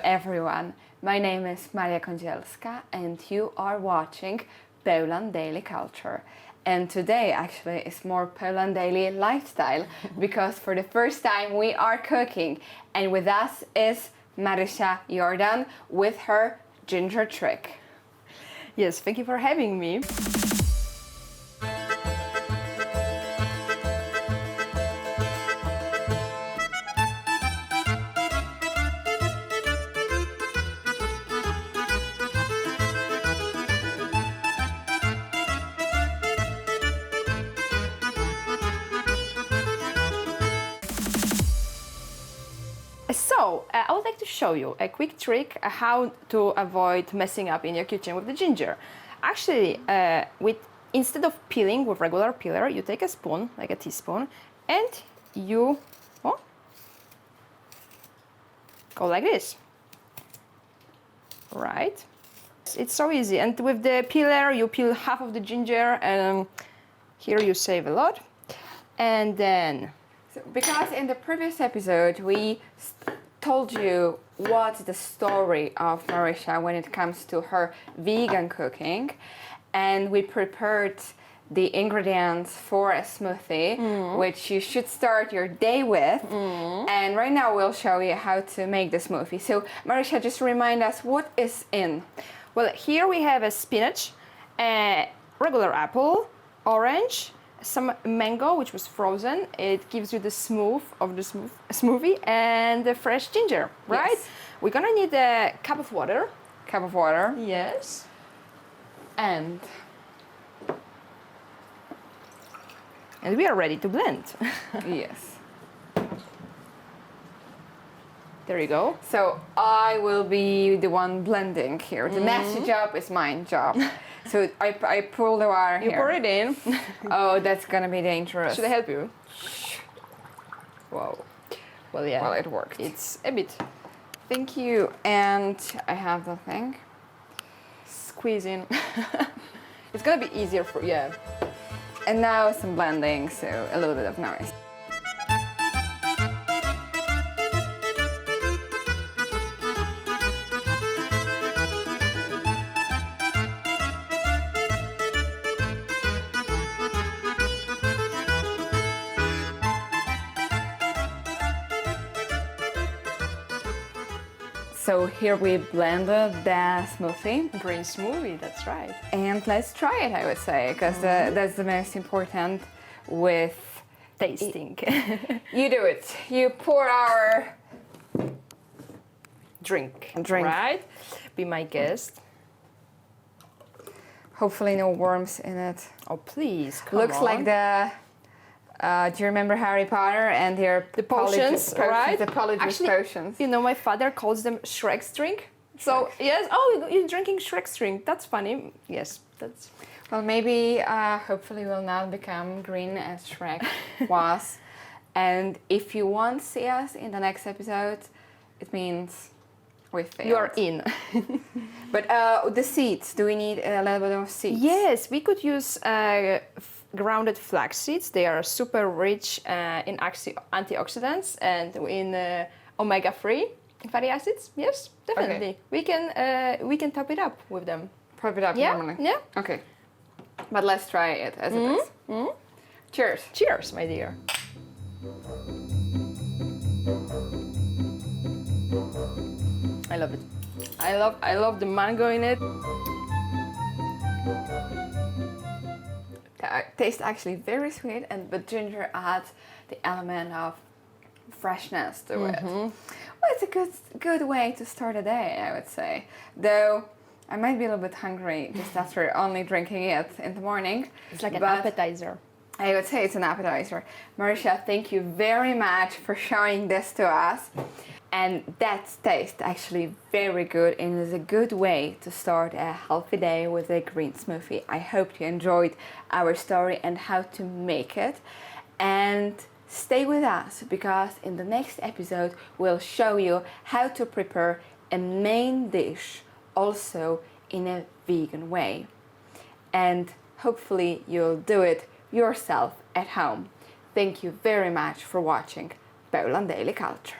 everyone, my name is Kądzielska and you are watching Poland Daily Culture. And today actually is more Poland Daily lifestyle because for the first time we are cooking, and with us is Marysia Jordan with her ginger trick. Yes, thank you for having me. So, I would like to show you a quick trick how to avoid messing up in your kitchen with the ginger. Actually, instead of peeling with regular peeler, you take a spoon, like a teaspoon, and you go like this. Right? It's so easy. And with the peeler, you peel half of the ginger, and here you save a lot. And then, because in the previous episode we told you what's the story of Marysia when it comes to her vegan cooking, and we prepared the ingredients for a smoothie, which you should start your day with. And right now we'll show you how to make the smoothie. So Marysia, just remind us what is in. Well, here we have a spinach, a regular apple, orange, some mango, which was frozen. It gives you the smooth of the smoothie, and the fresh ginger, right? Yes. We're gonna need a cup of water. Cup of water. Yes. And we are ready to blend. yes. There you go. So I will be the one blending here. The nasty job is mine job. So I pull the water You here. pour it in. Oh, that's gonna be dangerous. Should I help you? Whoa. Well, yeah. Well, it worked. It's a bit Thank you. And I have the thing. squeezing. It's gonna be easier for you. Yeah. And now some blending, so a little bit of noise. So here we blended the smoothie, Green smoothie, that's right. and let's try it, I would say, because that's the most important with Tasting. you do it. You pour our Drink. Drink. Right? Be my guest. hopefully no worms in it. Oh, please, come Looks on. like the. Do you remember Harry Potter and their The potions, right? The polyjuice Actually, potions. You know, my father calls them Shrek's drink. So, yes, you're drinking Shrek's drink. That's funny. Yes, that's... Well, maybe, hopefully, we'll not become green as Shrek was. And if you won't see us in the next episode, it means we failed. You're in. But the seeds, do we need a little bit of seeds? Yes, we could use grounded flax seeds. They are super rich in antioxidants and in omega-3 fatty acids. Yes, definitely. Okay. We can top it up with them. Prop it up Yeah, normally. yeah. Okay. But let's try it as it is. Cheers. Cheers, my dear. I love it. I love the mango in it. Tastes actually very sweet, but ginger adds the element of freshness to it. Well, it's a good way to start a day, I would say. Though I might be a little bit hungry just after only drinking it in the morning. It's like an but appetizer. I would say it's an appetizer. Marysia, thank you very much for showing this to us. And that tastes actually very good and is a good way to start a healthy day with a green smoothie. I hope you enjoyed our story and how to make it. And stay with us because in the next episode we'll show you how to prepare a main dish also in a vegan way. And hopefully you'll do it yourself at home. Thank you very much for watching Poland Daily Culture.